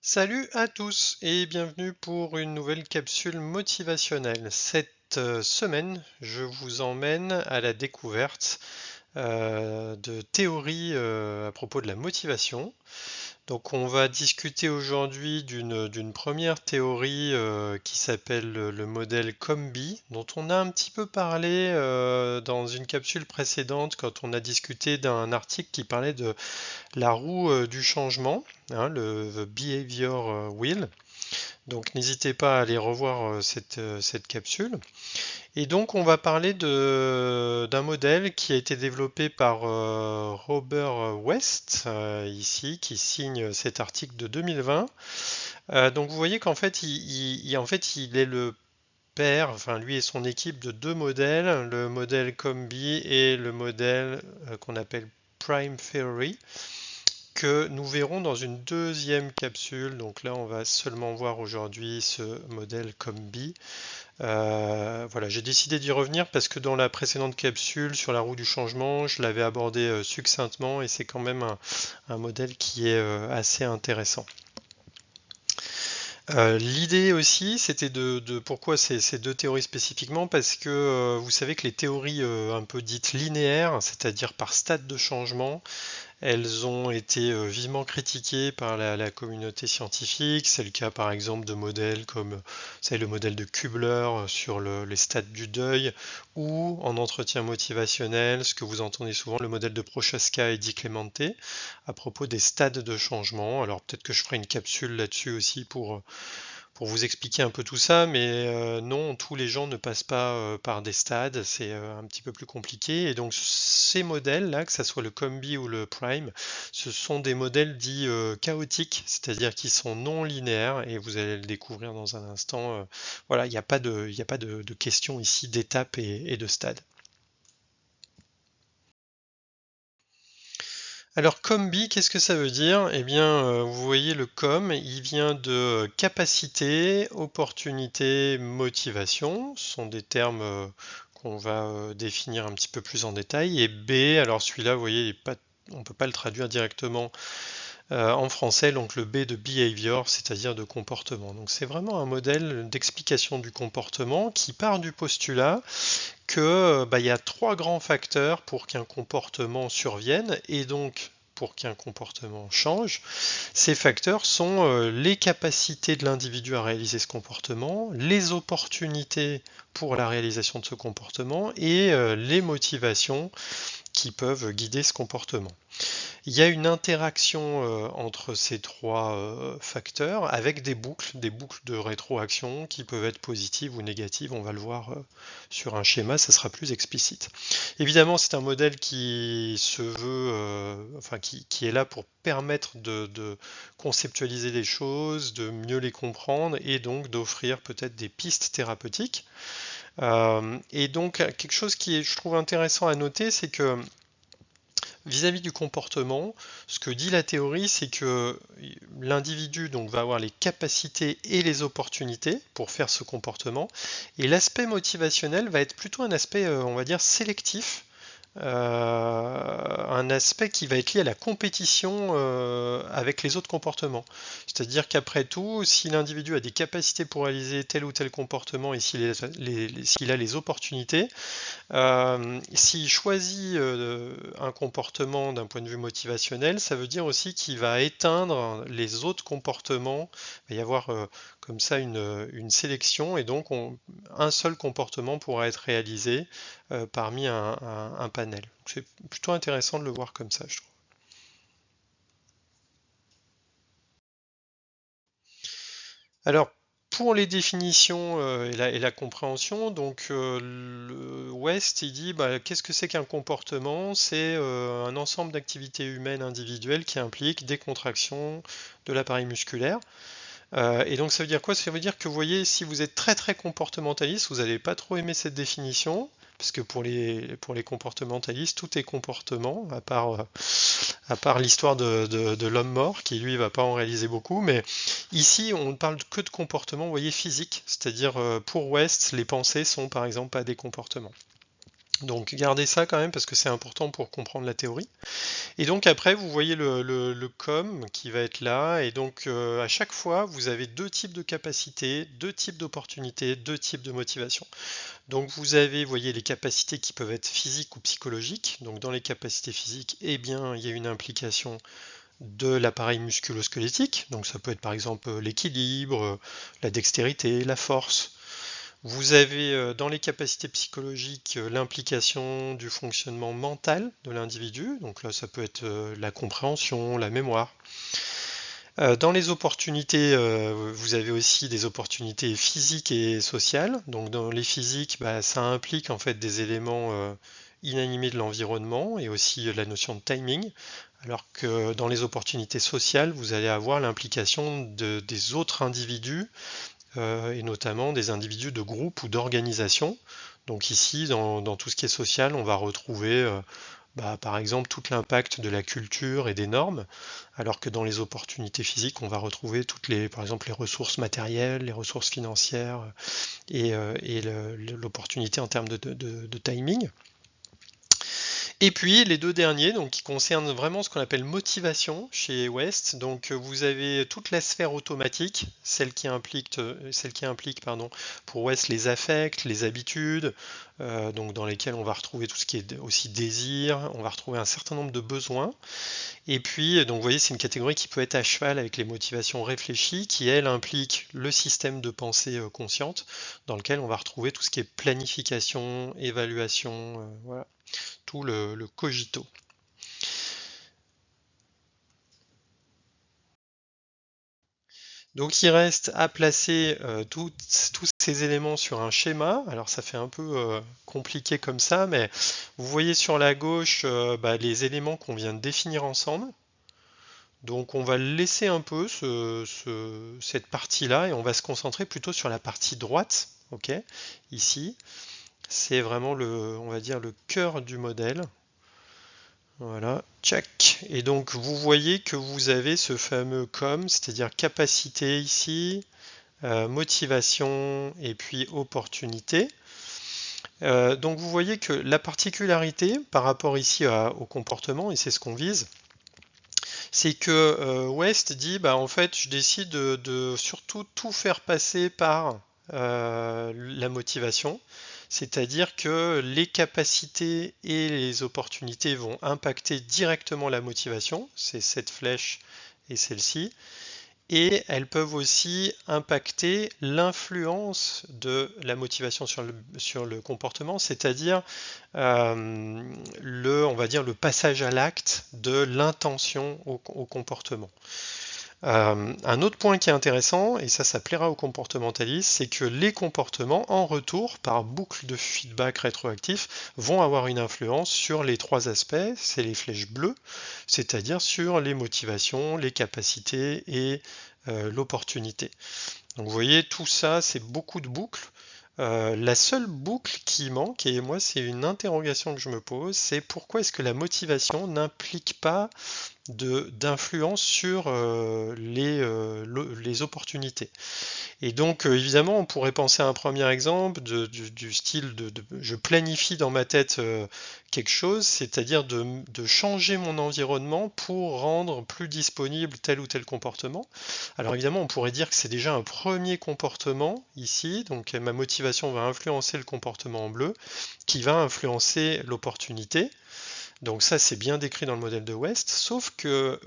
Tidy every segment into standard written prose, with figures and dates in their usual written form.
Salut à tous et bienvenue pour une nouvelle capsule motivationnelle. Cette semaine, je vous emmène à la découverte de théories à propos de la motivation. Donc on va discuter aujourd'hui d'une première théorie qui s'appelle le modèle COMBI, dont on a un petit peu parlé dans une capsule précédente quand on a discuté d'un article qui parlait de la roue du changement, hein, le The Behavior Wheel. Donc n'hésitez pas à aller revoir cette capsule. Et donc on va parler d'un modèle qui a été développé par Robert West, ici, qui signe cet article de 2020. Donc vous voyez qu'en fait, il est le père, enfin lui et son équipe, de deux modèles, le modèle COMBI et le modèle qu'on appelle Prime Theory, que nous verrons dans une deuxième capsule. Donc là, on va seulement voir aujourd'hui ce modèle COMBI. Voilà, j'ai décidé d'y revenir parce que dans la précédente capsule sur la roue du changement, je l'avais abordé succinctement et c'est quand même un modèle qui est assez intéressant. L'idée aussi, c'était pourquoi ces deux théories spécifiquement, parce que vous savez que les théories un peu dites linéaires, c'est-à-dire par stade de changement, elles ont été vivement critiquées par la communauté scientifique. C'est le cas par exemple de modèles comme le modèle de Kubler sur les stades du deuil, ou en entretien motivationnel, ce que vous entendez souvent, le modèle de Prochaska et Di Clemente à propos des stades de changement. Alors peut-être que je ferai une capsule là-dessus aussi pour vous expliquer un peu tout ça, mais non, tous les gens ne passent pas par des stades, c'est un petit peu plus compliqué. Et donc ces modèles-là, que ce soit le Combi ou le Prime, ce sont des modèles dits chaotiques, c'est-à-dire qui sont non linéaires, et vous allez le découvrir dans un instant. Voilà, il n'y a pas de question ici d'étapes et de stades. Alors combi, qu'est-ce que ça veut dire? Eh bien, vous voyez le com, il vient de capacité, opportunité, motivation. Ce sont des termes qu'on va définir un petit peu plus en détail. Et B, alors celui-là, vous voyez, on ne peut pas le traduire directement en français, donc le B de behavior, c'est-à-dire de comportement. Donc c'est vraiment un modèle d'explication du comportement qui part du postulat que il y a trois grands facteurs pour qu'un comportement survienne et donc pour qu'un comportement change. Ces facteurs sont les capacités de l'individu à réaliser ce comportement, les opportunités pour la réalisation de ce comportement et les motivations qui peuvent guider ce comportement. Il y a une interaction entre ces trois facteurs avec des boucles de rétroaction qui peuvent être positives ou négatives. On va le voir sur un schéma, ça sera plus explicite. Évidemment, c'est un modèle qui se veut, enfin qui est là pour permettre de conceptualiser les choses, de mieux les comprendre et donc d'offrir peut-être des pistes thérapeutiques. Et donc quelque chose qui est, je trouve intéressant à noter, c'est que vis-à-vis du comportement, ce que dit la théorie, c'est que l'individu donc va avoir les capacités et les opportunités pour faire ce comportement, et l'aspect motivationnel va être plutôt un aspect, on va dire, sélectif, un aspect qui va être lié à la compétition avec les autres comportements. C'est-à-dire qu'après tout, si l'individu a des capacités pour réaliser tel ou tel comportement et s'il a les opportunités, s'il choisit un comportement d'un point de vue motivationnel, ça veut dire aussi qu'il va éteindre les autres comportements. Il va y avoir comme ça une sélection et donc un seul comportement pourra être réalisé parmi un panel. C'est plutôt intéressant de le voir comme ça, je trouve. Alors, pour les définitions et la compréhension, donc le West, il dit qu'est-ce que c'est qu'un comportement? C'est un ensemble d'activités humaines individuelles qui impliquent des contractions de l'appareil musculaire. Et donc ça veut dire quoi? Ça veut dire que vous voyez, si vous êtes très très comportementaliste, vous n'allez pas trop aimer cette définition, parce que pour les comportementalistes, tout est comportement, à part l'histoire de l'homme mort, qui lui va pas en réaliser beaucoup, mais ici on ne parle que de comportement, vous voyez, physique, c'est-à-dire pour West, les pensées sont par exemple pas des comportements. Donc gardez ça quand même parce que c'est important pour comprendre la théorie. Et donc après, vous voyez le com qui va être là. Et donc à chaque fois, vous avez deux types de capacités, deux types d'opportunités, deux types de motivation. Donc vous avez, vous voyez, les capacités qui peuvent être physiques ou psychologiques. Donc dans les capacités physiques, eh bien, il y a une implication de l'appareil musculo-squelettique. Donc ça peut être par exemple l'équilibre, la dextérité, la force. Vous avez dans les capacités psychologiques l'implication du fonctionnement mental de l'individu, donc là ça peut être la compréhension, la mémoire. Dans les opportunités, vous avez aussi des opportunités physiques et sociales. Donc dans les physiques, bah, ça implique en fait des éléments inanimés de l'environnement et aussi la notion de timing. Alors que dans les opportunités sociales, vous allez avoir l'implication des autres individus et notamment des individus de groupe ou d'organisation. Donc ici, dans tout ce qui est social, on va retrouver par exemple tout l'impact de la culture et des normes, alors que dans les opportunités physiques, on va retrouver par exemple les ressources matérielles, les ressources financières et l'opportunité en termes de timing. Et puis les deux derniers, donc qui concernent vraiment ce qu'on appelle motivation chez West. Donc vous avez toute la sphère automatique, celle qui implique pour West les affects, les habitudes, donc dans lesquelles on va retrouver tout ce qui est aussi désir, on va retrouver un certain nombre de besoins. Et puis donc vous voyez c'est une catégorie qui peut être à cheval avec les motivations réfléchies, qui elle implique le système de pensée consciente, dans lequel on va retrouver tout ce qui est planification, évaluation, voilà tout le cogito. Donc il reste à placer tous ces éléments sur un schéma. Alors ça fait un peu compliqué comme ça, mais vous voyez sur la gauche les éléments qu'on vient de définir ensemble. Donc on va laisser un peu cette partie-là et on va se concentrer plutôt sur la partie droite. Ok, ici, c'est vraiment on va dire, le cœur du modèle. Voilà, check. Et donc vous voyez que vous avez ce fameux com, c'est-à-dire capacité ici, motivation et puis opportunité. Donc vous voyez que la particularité par rapport ici au comportement, et c'est ce qu'on vise, c'est que West dit bah en fait je décide de surtout tout faire passer par la motivation. C'est-à-dire que les capacités et les opportunités vont impacter directement la motivation, c'est cette flèche et celle-ci, et elles peuvent aussi impacter l'influence de la motivation sur le comportement, c'est-à-dire on va dire le passage à l'acte de l'intention au comportement. Un autre point qui est intéressant, et ça plaira aux comportementalistes, c'est que les comportements, en retour, par boucle de feedback rétroactif, vont avoir une influence sur les trois aspects, c'est les flèches bleues, c'est-à-dire sur les motivations, les capacités et l'opportunité. Donc vous voyez, tout ça, c'est beaucoup de boucles. La seule boucle qui manque, et moi c'est une interrogation que je me pose, c'est pourquoi est-ce que la motivation n'implique pas d'influence sur les opportunités. Et donc évidemment on pourrait penser à un premier exemple du style je planifie dans ma tête quelque chose, c'est-à-dire de changer mon environnement pour rendre plus disponible tel ou tel comportement. Alors évidemment on pourrait dire que c'est déjà un premier comportement ici, donc ma motivation va influencer le comportement en bleu, qui va influencer l'opportunité. Donc ça c'est bien décrit dans le modèle de West, sauf que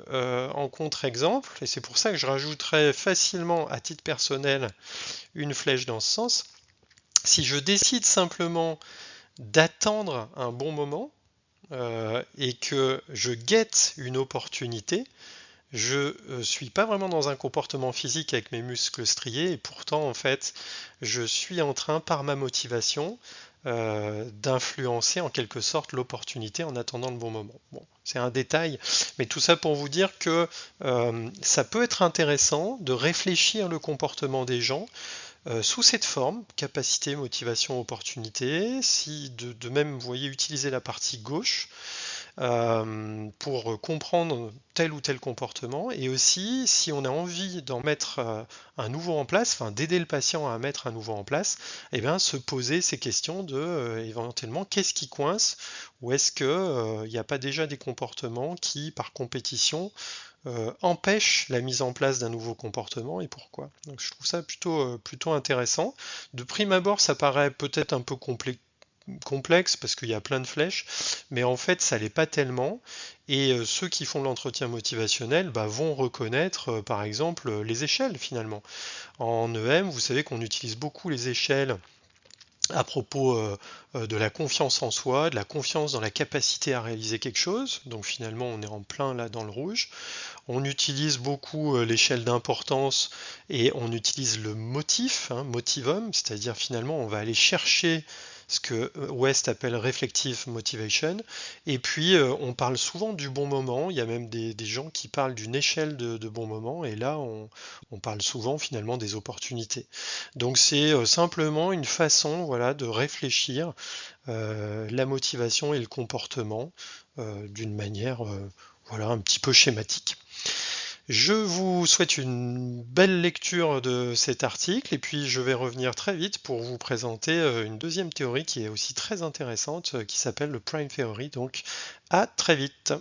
en contre-exemple, et c'est pour ça que je rajouterais facilement à titre personnel une flèche dans ce sens, si je décide simplement d'attendre un bon moment et que je guette une opportunité, je suis pas vraiment dans un comportement physique avec mes muscles striés et pourtant en fait je suis en train par ma motivation d'influencer en quelque sorte l'opportunité en attendant le bon moment. Bon, c'est un détail, mais tout ça pour vous dire que ça peut être intéressant de réfléchir le comportement des gens sous cette forme, capacité, motivation, opportunité, si de même vous voyez utiliser la partie gauche pour comprendre tel ou tel comportement, et aussi si on a envie d'en mettre un nouveau en place, enfin d'aider le patient à mettre un nouveau en place, et bien se poser ces questions de éventuellement qu'est-ce qui coince, ou est-ce que il n'y a pas déjà des comportements qui par compétition empêchent la mise en place d'un nouveau comportement, et pourquoi. Donc je trouve ça plutôt intéressant. De prime abord, ça paraît peut-être un peu complexe parce qu'il y a plein de flèches, mais en fait ça l'est pas tellement. Et ceux qui font de l'entretien motivationnel vont reconnaître par exemple les échelles finalement. En EM, vous savez qu'on utilise beaucoup les échelles à propos de la confiance en soi, de la confiance dans la capacité à réaliser quelque chose. Donc finalement on est en plein là dans le rouge. On utilise beaucoup l'échelle d'importance et on utilise le motif, hein, motivum, c'est-à-dire finalement on va aller chercher ce que West appelle reflective motivation. Et puis on parle souvent du bon moment, il y a même des gens qui parlent d'une échelle de bon moment, et là on parle souvent finalement des opportunités. Donc c'est simplement une façon, voilà, de réfléchir la motivation et le comportement d'une manière voilà, un petit peu schématique. Je vous souhaite une belle lecture de cet article, et puis je vais revenir très vite pour vous présenter une deuxième théorie qui est aussi très intéressante, qui s'appelle le Prime Theory. Donc à très vite.